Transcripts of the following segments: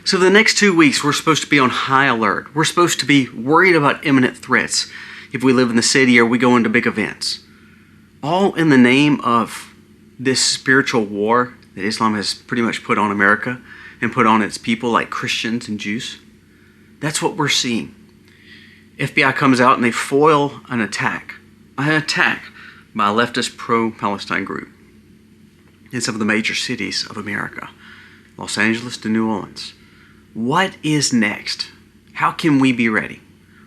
So the next 2 weeks, we're supposed to be on high alert. We're supposed to be worried about imminent threats if we live in the city or we go into big events. All in the name of this spiritual war that Islam has pretty much put on America and put on its people like Christians and Jews. That's what we're seeing. FBI comes out and they foil an attack by a leftist pro-Palestine group in some of the major cities of America, Los Angeles to New Orleans. What is next? How can we be ready?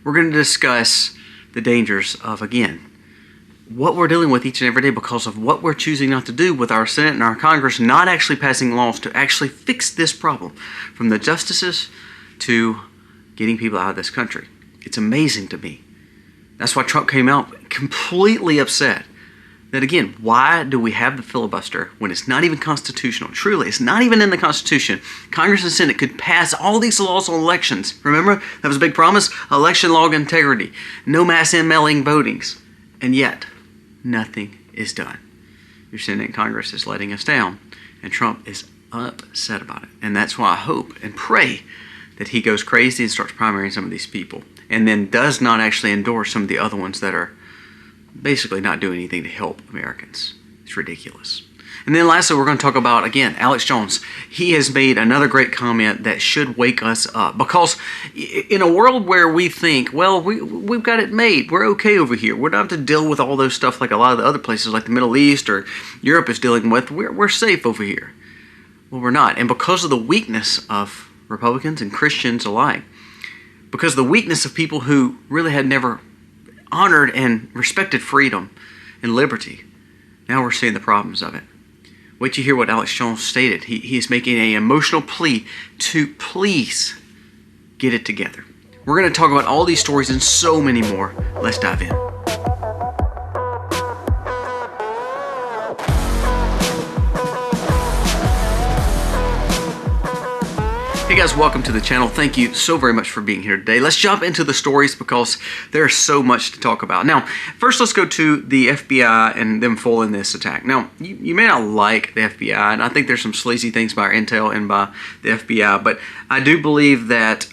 We're going to discuss the dangers of, again, what we're dealing with each and every day because of what we're choosing not to do with our Senate and our Congress not actually passing laws to actually fix this problem, from the justices to getting people out of this country. It's amazing to me. That's why Trump came out completely upset. That again, why do we have the filibuster when it's not even constitutional? Truly, it's not even in the Constitution. Congress and Senate could pass all these laws on elections. Remember, that was a big promise? Election law integrity, no mass in-mailing votings. And yet, nothing is done. Your Senate and Congress is letting us down, and Trump is upset about it. And that's why I hope and pray that he goes crazy and starts primarying some of these people, and then does not actually endorse some of the other ones that are basically not doing anything to help Americans. It's ridiculous. And then lastly, we're going to talk about, again, Alex Jones. He has made another great comment that should wake us up. Because in a world where we think, well, we've got it made. We're okay over here. We're not have to deal with all those stuff like a lot of the other places like the Middle East or Europe is dealing with. We're safe over here. Well, we're not. And because of the weakness of Republicans and Christians alike, because of the weakness of people who really had never honored and respected freedom and liberty, now we're seeing the problems of it. Wait till you hear what Alex Jones stated. He is making an emotional plea to please get it together. We're going to talk about all these stories and so many more. Let's dive in. Hey guys, welcome to the channel. Thank you so very much for being here today. Let's jump into the stories because there's so much to talk about. Now, first let's go to the FBI and them foiling this attack. Now, you may not like the FBI, and I think there's some sleazy things by our intel and by the FBI, but I do believe that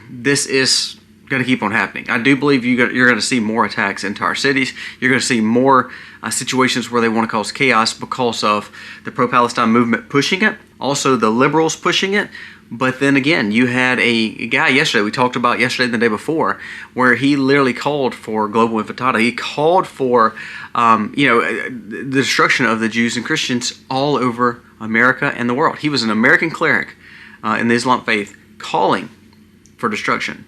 this is going to keep on happening. I do believe you're going to see more attacks into our cities. You're going to see more situations where they want to cause chaos because of the pro-Palestine movement pushing it, also the liberals pushing it. But then again, you had a guy yesterday, we talked about yesterday and the day before, where he literally called for global intifada. He called for, the destruction of the Jews and Christians all over America and the world. He was an American cleric in the Islam faith calling for destruction.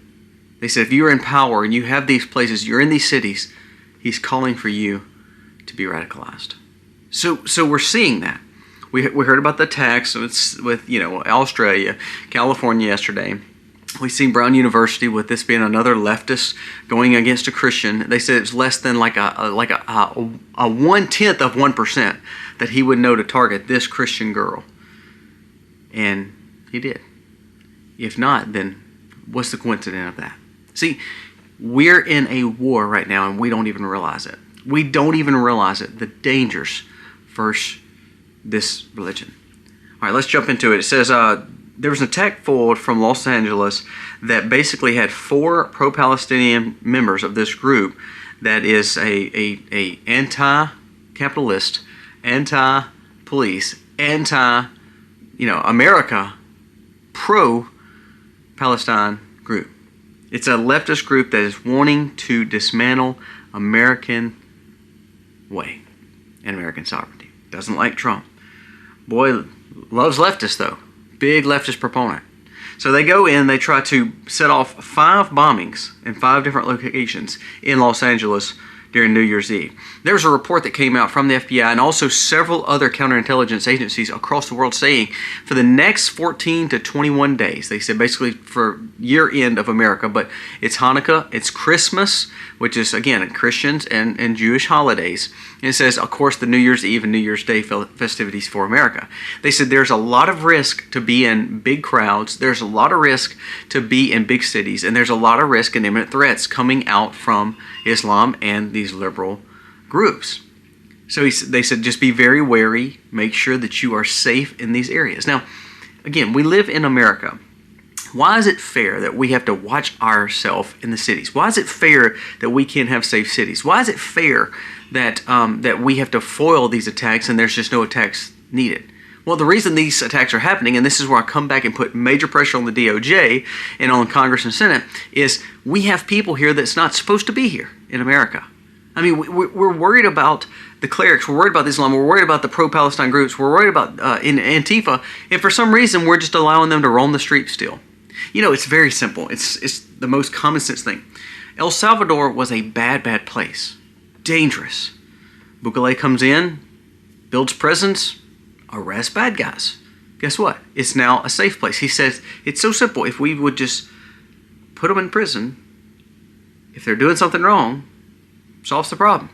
They said, if you are in power and you have these places, you're in these cities, he's calling for you to be radicalized. So we're seeing that. We heard about the attacks with Australia, California yesterday. We've seen Brown University with this being another leftist going against a Christian. They said it's less than like a 1/10 of 1% that he would know to target this Christian girl, and he did. If not, then what's the coincidence of that? See, we're in a war right now, and we don't even realize it. We don't even realize it. The dangers versus this religion. All right, let's jump into it. It says there was an attack foiled from Los Angeles that basically had 4 pro-Palestinian members of this group that is a anti-capitalist, anti-police, America pro-Palestine group. It's a leftist group that is wanting to dismantle American way and American sovereignty. Doesn't like Trump. Boy, loves leftists though. Big leftist proponent. So they go in, they try to set off 5 bombings in 5 different locations in Los Angeles during New Year's Eve. There's a report that came out from the FBI and also several other counterintelligence agencies across the world saying for the next 14 to 21 days, they said basically for year end of America, but it's Hanukkah, it's Christmas, which is again Christians and Jewish holidays. And it says, of course, the New Year's Eve and New Year's Day festivities for America. They said there's a lot of risk to be in big crowds, there's a lot of risk to be in big cities, and there's a lot of risk and imminent threats coming out from Islam and these liberal groups. So they said just be very wary, make sure that you are safe in these areas. Now, again, we live in America. Why is it fair that we have to watch ourselves in the cities? Why is it fair that we can't have safe cities? Why is it fair that that we have to foil these attacks and there's just no attacks needed? Well, the reason these attacks are happening, and this is where I come back and put major pressure on the DOJ and on Congress and Senate, is we have people here that's not supposed to be here in America. I mean, we're worried about the clerics, we're worried about Islam, we're worried about the pro-Palestine groups, we're worried about in Antifa, and for some reason we're just allowing them to roam the streets still. You know, it's very simple. It's the most common sense thing. El Salvador was a bad place. Dangerous. Bukele comes in, builds prisons, arrests bad guys. Guess what? It's now a safe place. He says it's so simple. If we would just put them in prison, if they're doing something wrong, solves the problem.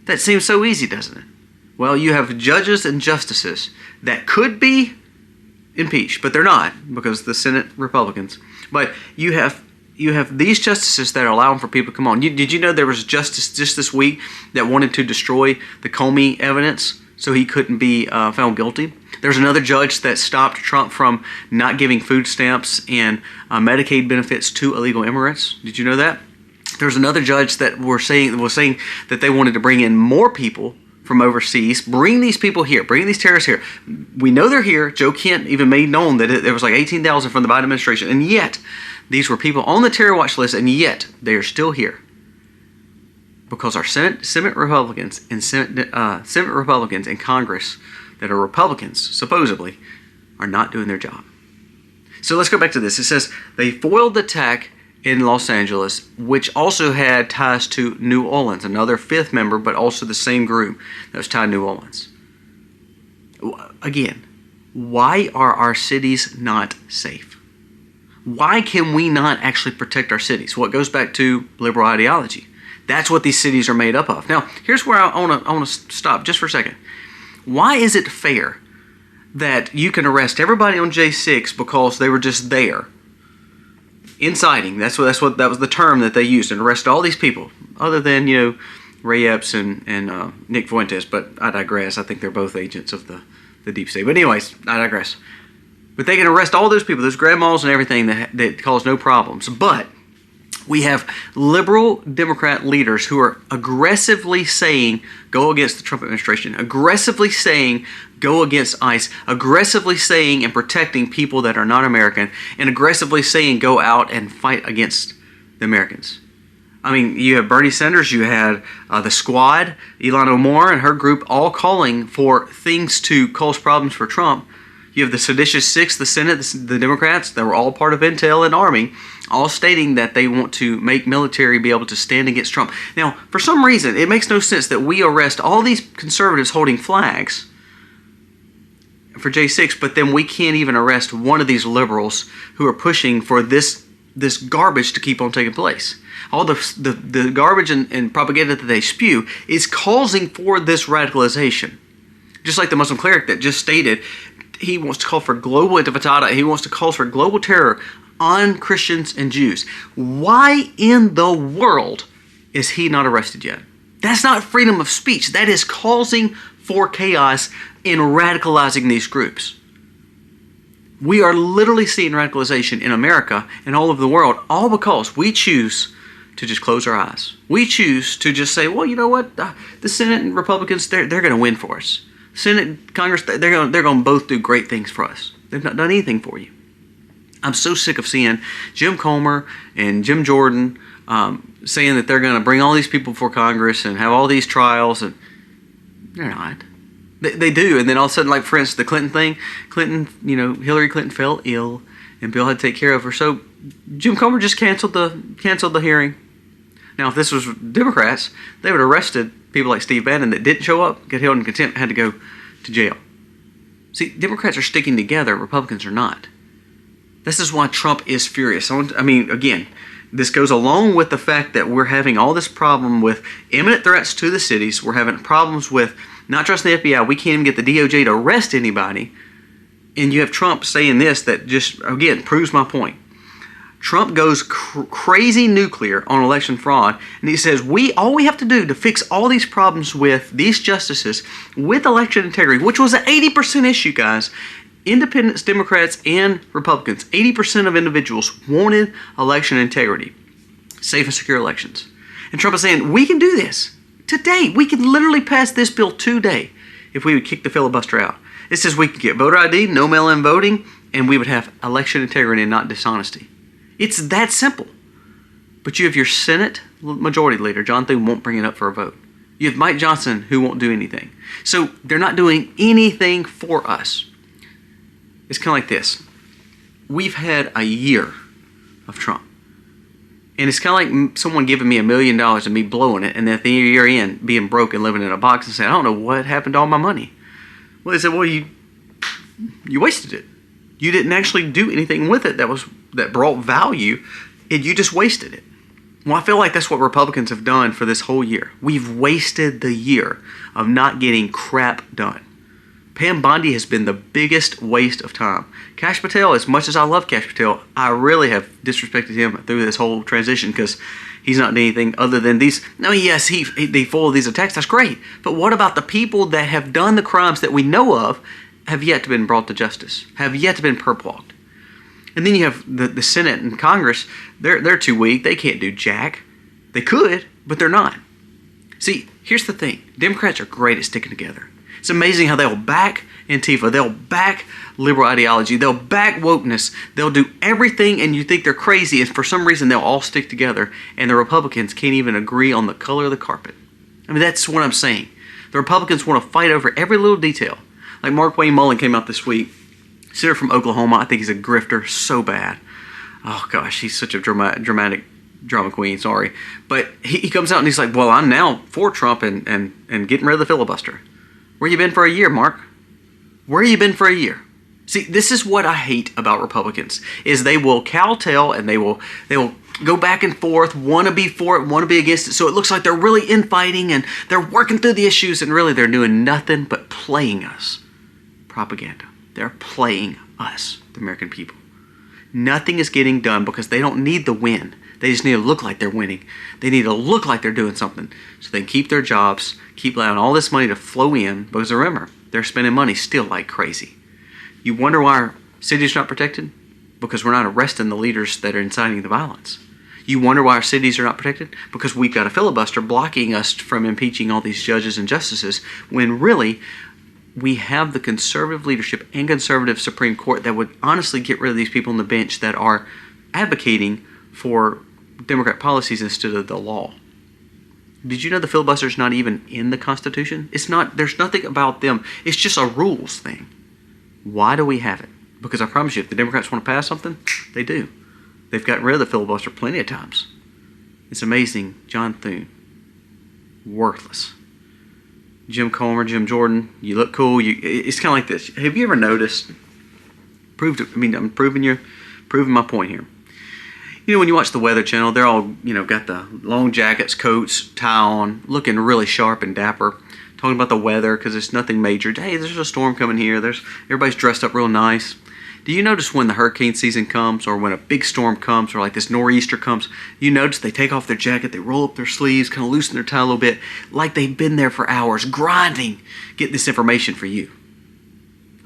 That seems so easy, doesn't it? Well, you have judges and justices that could be impeached, but they're not because the Senate Republicans. But you have these justices that are allowing for people to come on. Did you know there was a justice just this week that wanted to destroy the Comey evidence so he couldn't be found guilty? There's another judge that stopped Trump from not giving food stamps and Medicaid benefits to illegal immigrants. Did you know that? There's another judge that was saying that they wanted to bring in more people from overseas, bring these people here, bring these terrorists here. We know they're here. Joe Kent even made known that there was like 18,000 from the Biden administration, and yet these were people on the terror watch list, and yet they are still here because our Senate Republicans and Senate Republicans in Congress that are Republicans supposedly are not doing their job. So let's go back to this. It says they foiled the attack in Los Angeles, which also had ties to New Orleans, another fifth member, but also the same group that was tied to New Orleans. Again, why are our cities not safe? Why can we not actually protect our cities? Well, it goes back to liberal ideology. That's what these cities are made up of. Now, here's where I want to stop just for a second. Why is it fair that you can arrest everybody on J6 because they were just there? Inciting, that was the term that they used, and arrest all these people, other than, Ray Epps and Nick Fuentes, but I digress. I think they're both agents of the deep state. But anyways, I digress. But they can arrest all those people, those grandmas and everything that cause no problems. But we have liberal Democrat leaders who are aggressively saying, go against the Trump administration, aggressively saying, go against ICE, aggressively saying and protecting people that are not American, and aggressively saying, go out and fight against the Americans. I mean, you have Bernie Sanders, you had the Squad, Ilhan Omar and her group all calling for things to cause problems for Trump. You have the Seditious Six, the Senate, the Democrats, that were all part of Intel and Army, all stating that they want to make military be able to stand against Trump. Now, for some reason, it makes no sense that we arrest all these conservatives holding flags for J6, but then we can't even arrest one of these liberals who are pushing for this garbage to keep on taking place. All the garbage and propaganda that they spew is causing for this radicalization. Just like the Muslim cleric that just stated, he wants to call for global intifada. He wants to call for global terror on Christians and Jews. Why in the world is he not arrested yet? That's not freedom of speech. That is causing for chaos in radicalizing these groups. We are literally seeing radicalization in America and all over the world, all because we choose to just close our eyes. We choose to just say, well, you know what? The Senate and Republicans, they're going to win for us. Senate and Congress, they're going to both do great things for us. They've not done anything for you. I'm so sick of seeing Jim Comer and Jim Jordan saying that they're going to bring all these people before Congress and have all these trials, and they're not. They do, and then all of a sudden, like for instance, the Clinton thing, Hillary Clinton fell ill, and Bill had to take care of her. So Jim Comer just canceled the hearing. Now, if this was Democrats, they would have arrested people like Steve Bannon that didn't show up, get held in contempt, had to go to jail. See, Democrats are sticking together, Republicans are not. This is why Trump is furious. Again, this goes along with the fact that we're having all this problem with imminent threats to the cities. We're having problems with not trusting the FBI. We can't even get the DOJ to arrest anybody. And you have Trump saying this that just, again, proves my point. Trump goes crazy nuclear on election fraud, and he says all we have to do to fix all these problems with these justices, with election integrity, which was an 80% issue, guys, Independents, Democrats, and Republicans, 80% of individuals wanted election integrity, safe and secure elections. And Trump is saying, we can do this today. We can literally pass this bill today if we would kick the filibuster out. It says we could get voter ID, no mail-in voting, and we would have election integrity and not dishonesty. It's that simple. But you have your Senate Majority Leader, John Thune, won't bring it up for a vote. You have Mike Johnson, who won't do anything. So they're not doing anything for us. It's kind of like this. We've had a year of Trump. And it's kind of like someone giving me $1 million and me blowing it, and then at the year end, being broke and living in a box and saying, I don't know what happened to all my money. Well, they said, well, you wasted it. You didn't actually do anything with it that brought value, and you just wasted it. Well, I feel like that's what Republicans have done for this whole year. We've wasted the year of not getting crap done. Pam Bondi has been the biggest waste of time. Kash Patel, as much as I love Kash Patel, I really have disrespected him through this whole transition because he's not doing anything other than these. No, yes, they follow these attacks. That's great. But what about the people that have done the crimes that we know of have yet to been brought to justice, have yet to been perp walked? And then you have the Senate and Congress. They're too weak. They can't do jack. They could, but they're not. See, here's the thing. Democrats are great at sticking together. It's amazing how they'll back Antifa. They'll back liberal ideology. They'll back wokeness. They'll do everything, and you think they're crazy, and for some reason they'll all stick together, and the Republicans can't even agree on the color of the carpet. I mean, that's what I'm saying. The Republicans want to fight over every little detail. Like Mark Wayne Mullen came out this week, senator from Oklahoma. I think he's a grifter so bad. Oh, gosh, he's such a dramatic drama queen, sorry. But he comes out and he's like, well, I'm now for Trump and getting rid of the filibuster. Where you been for a year, Mark? Where you been for a year? See, this is what I hate about Republicans, is they will kowtow and they will go back and forth, want to be for it, want to be against it, so it looks like they're really infighting and they're working through the issues, and really they're doing nothing but playing us. Propaganda. They're playing us, the American people. Nothing is getting done because they don't need the win. They just need to look like they're winning. They need to look like they're doing something so they can keep their jobs, keep allowing all this money to flow in, because remember, they're spending money still like crazy. You wonder why our cities are not protected? Because we're not arresting the leaders that are inciting the violence. You wonder why our cities are not protected? Because we've got a filibuster blocking us from impeaching all these judges and justices, when really we have the conservative leadership and conservative Supreme Court that would honestly get rid of these people on the bench that are advocating for Democrat policies instead of the law. Did you know the filibuster is not even in the Constitution? It's not. There's nothing about them. It's just a rules thing. Why do we have it? Because I promise you, if the Democrats want to pass something, they do. They've gotten rid of the filibuster plenty of times. It's amazing. John Thune, worthless. Jim Comer, Jim Jordan, you look cool. It's kind of like this. Have you ever noticed? I'm proving my point here. You know, when you watch the Weather Channel, they're all, got the long jackets, coats, tie on, looking really sharp and dapper, talking about the weather because it's nothing major. Hey, there's a storm coming here. Everybody's dressed up real nice. Do you notice when the hurricane season comes, or when a big storm comes, or like this nor'easter comes, you notice they take off their jacket, they roll up their sleeves, kind of loosen their tie a little bit, like they've been there for hours, grinding, getting this information for you.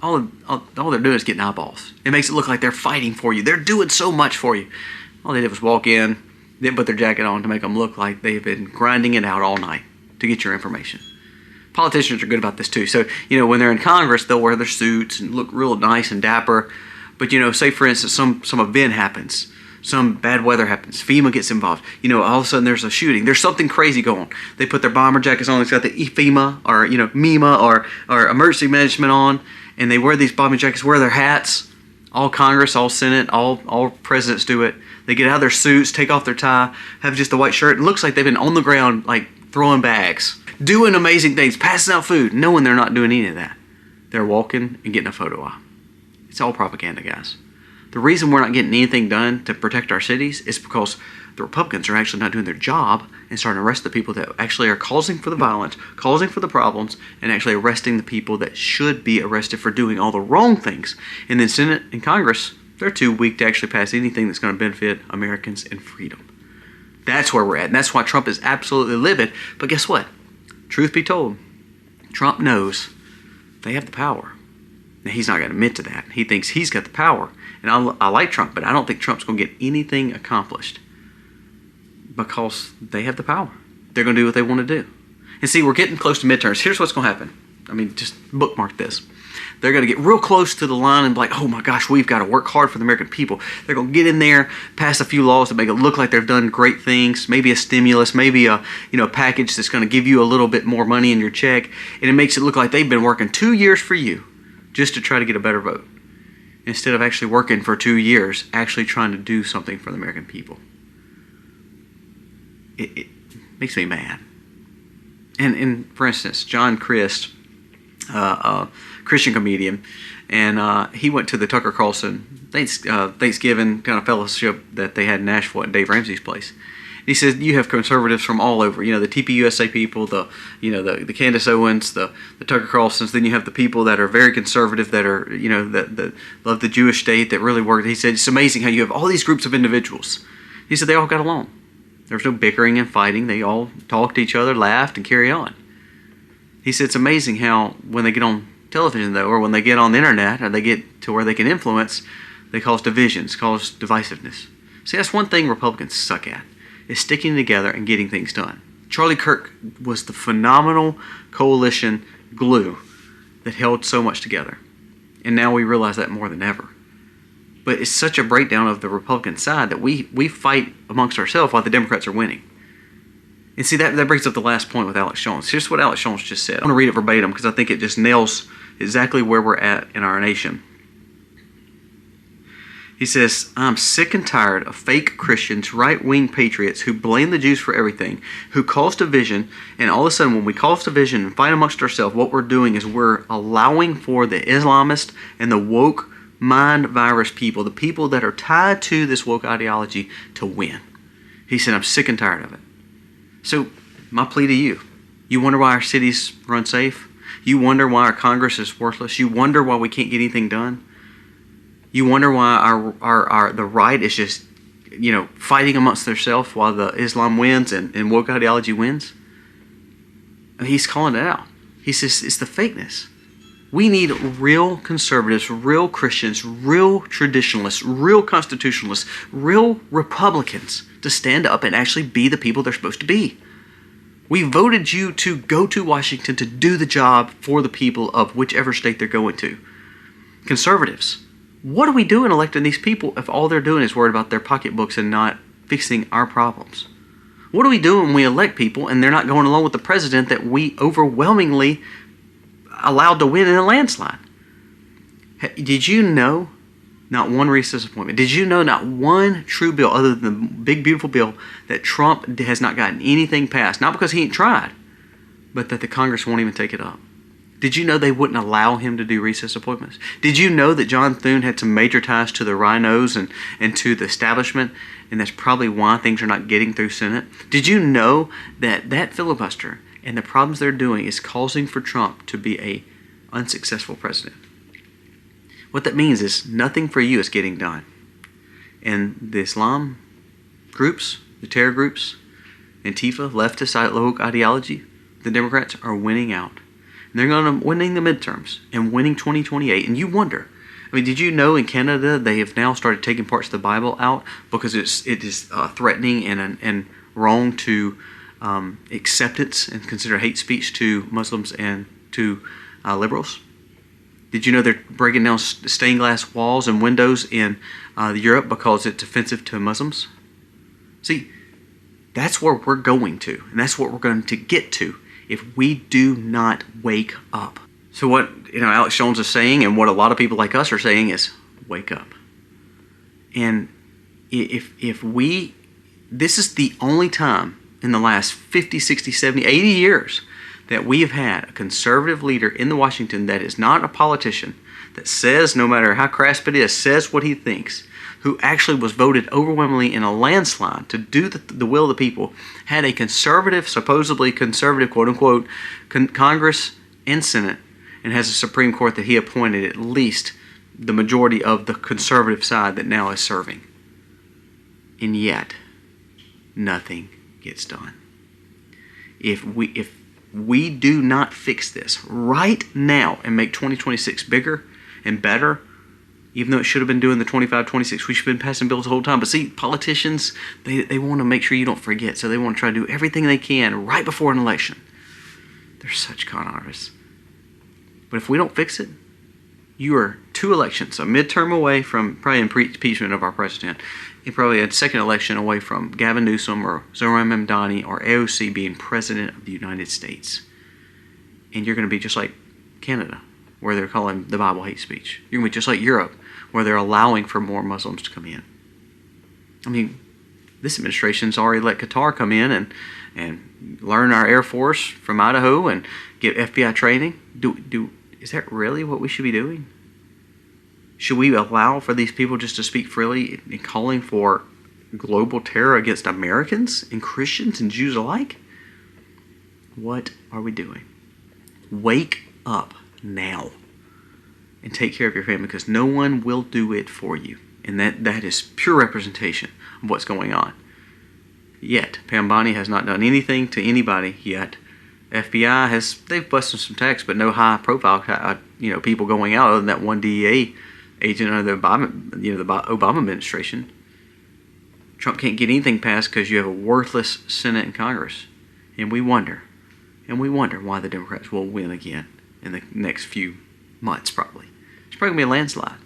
All they're doing is getting eyeballs. It makes it look like they're fighting for you. They're doing so much for you. All they did was walk in, then put their jacket on to make them look like they've been grinding it out all night to get your information. Politicians are good about this too. So, when they're in Congress, they'll wear their suits and look real nice and dapper. But, say for instance, some event happens, some bad weather happens, FEMA gets involved. All of a sudden there's a shooting. There's something crazy going. They put their bomber jackets on. It's got the FEMA or, MEMA or emergency management on. And they wear these bomber jackets, wear their hats. All Congress, all Senate, all presidents do it. They get out of their suits, take off their tie, have just a white shirt. It looks like they've been on the ground, like throwing bags, doing amazing things, passing out food, knowing they're not doing any of that. They're walking and getting a photo op. It's all propaganda, guys. The reason we're not getting anything done to protect our cities is because the Republicans are actually not doing their job and starting to arrest the people that actually are causing for the violence, causing for the problems, and actually arresting the people that should be arrested for doing all the wrong things. And then Senate and Congress, they're too weak to actually pass anything that's going to benefit Americans and freedom. That's where we're at, and that's why Trump is absolutely livid. But guess what? Truth be told, Trump knows they have the power. Now, he's not going to admit to that. He thinks he's got the power. And I like Trump, but I don't think Trump's going to get anything accomplished because they have the power. They're going to do what they want to do. And see, we're getting close to midterms. Here's what's going to happen. I mean, just bookmark this. They're going to get real close to the line and be like, oh my gosh, we've got to work hard for the American people. They're going to get in there, pass a few laws that make it look like they've done great things, maybe a stimulus, maybe a package that's going to give you a little bit more money in your check, and it makes it look like they've been working 2 years for you just to try to get a better vote, instead of actually working for 2 years, actually trying to do something for the American people. It makes me mad. And for instance, John Crist, a Christian comedian, and he went to the Tucker Carlson Thanksgiving kind of fellowship that they had in Nashville at Dave Ramsey's place. And he said, you have conservatives from all over, the TPUSA people, the Candace Owens, the Tucker Carlsons. Then you have the people that are very conservative, that are, that love the Jewish state, that really work. He said, it's amazing how you have all these groups of individuals. He said, they all got along. There was no bickering and fighting. They all talked to each other, laughed, and carried on. He said, it's amazing how when they get on television, though, or when they get on the internet, or they get to where they can influence, they cause divisions, cause divisiveness. See, that's one thing Republicans suck at, is sticking together and getting things done. Charlie Kirk was the phenomenal coalition glue that held so much together. And now we realize that more than ever. But it's such a breakdown of the Republican side that we fight amongst ourselves while the Democrats are winning. And see, that brings up the last point with Alex Jones. Here's what Alex Jones just said. I want to read it verbatim because I think it just nails exactly where we're at in our nation. He says, I'm sick and tired of fake Christians, right-wing patriots who blame the Jews for everything, who cause division, and all of a sudden when we cause division and fight amongst ourselves, what we're doing is we're allowing for the Islamist and the woke mind virus people, the people that are tied to this woke ideology, to win. He said, I'm sick and tired of it. So, my plea to you, you wonder why our cities are unsafe? You wonder why our Congress is worthless? You wonder why we can't get anything done? You wonder why the right is just, fighting amongst themselves while the Islam wins and woke ideology wins? And he's calling it out. He says it's the fakeness. We need real conservatives, real Christians, real traditionalists, real constitutionalists, real Republicans to stand up and actually be the people they're supposed to be. We voted you to go to Washington to do the job for the people of whichever state they're going to. Conservatives, what are we doing electing these people if all they're doing is worried about their pocketbooks and not fixing our problems? What are we doing when we elect people and they're not going along with the president that we overwhelmingly allowed to win in a landslide? Did you know not one recess appointment? Did you know not one true bill other than the big beautiful bill that Trump has not gotten anything passed? Not because he ain't tried, but that the Congress won't even take it up. Did you know they wouldn't allow him to do recess appointments? Did you know that John Thune had some major ties to the rhinos and to the establishment, and that's probably why things are not getting through Senate? Did you know that filibuster and the problems they're doing is causing for Trump to be a unsuccessful president? What that means is nothing for you is getting done. And the Islam groups, the terror groups, Antifa, leftist woke ideology, the Democrats are winning out. And they're going to winning the midterms and winning 2028. And you wonder, did you know in Canada they have now started taking parts of the Bible out because it is threatening and wrong to acceptance and consider hate speech to Muslims and to liberals? Did you know they're breaking down stained glass walls and windows in Europe because it's offensive to Muslims? See, that's where we're going to, and that's what we're going to get to if we do not wake up. So what Alex Jones is saying, and what a lot of people like us are saying, is wake up. And if we, this is the only time in the last 50, 60, 70, 80 years that we have had a conservative leader in the Washington that is not a politician, that says, no matter how crass it is, says what he thinks, who actually was voted overwhelmingly in a landslide to do the will of the people, had a conservative, supposedly conservative, quote-unquote, Congress and Senate, and has a Supreme Court that he appointed at least the majority of the conservative side that now is serving. And yet, nothing gets done. If we do not fix this right now and make 2026 bigger and better, even though it should have been doing the 25, 26. We should have been passing bills the whole time. But see, politicians, they want to make sure you don't forget. So they want to try to do everything they can right before an election. They're such con artists. But if we don't fix it, you are 2 elections, a midterm away from probably impeachment of our president, and probably a second election away from Gavin Newsom or Zoran Mamdani or AOC being president of the United States. And you're going to be just like Canada, where they're calling the Bible hate speech. You're going to be just like Europe, where they're allowing for more Muslims to come in. I mean, this administration's already let Qatar come in and learn our Air Force from Idaho and get FBI training. Is that really what we should be doing? Should we allow for these people just to speak freely in calling for global terror against Americans and Christians and Jews alike? What are we doing? Wake up now and take care of your family, because no one will do it for you. And that is pure representation of what's going on. Yet, Pam Bondi has not done anything to anybody yet. FBI they've busted some tax, but no high profile people going out other than that one DEA agent under the Obama administration. Trump can't get anything passed because you have a worthless Senate and Congress. And we wonder why the Democrats will win again in the next few months probably. It's probably going to be a landslide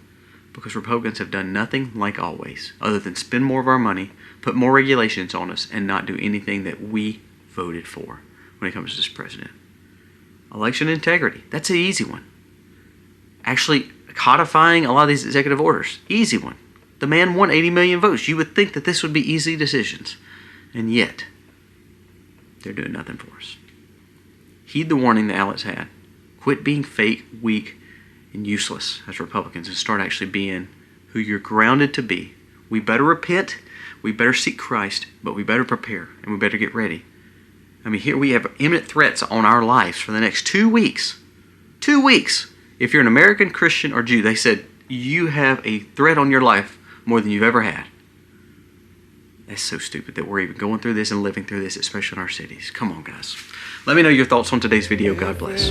because Republicans have done nothing like always other than spend more of our money, put more regulations on us, and not do anything that we voted for when it comes to this president. Election integrity, that's an easy one. Actually codifying a lot of these executive orders, easy one. The man won 80 million votes. You would think that this would be easy decisions. And yet, they're doing nothing for us. Heed the warning that Alex had. Quit being fake, weak, and useless as Republicans and start actually being who you're grounded to be. We better repent, we better seek Christ, but we better prepare and we better get ready. I mean, here we have imminent threats on our lives for the next 2 weeks. 2 weeks. If you're an American, Christian, or Jew, they said you have a threat on your life more than you've ever had. That's so stupid that we're even going through this and living through this, especially in our cities. Come on, guys. Let me know your thoughts on today's video. God bless.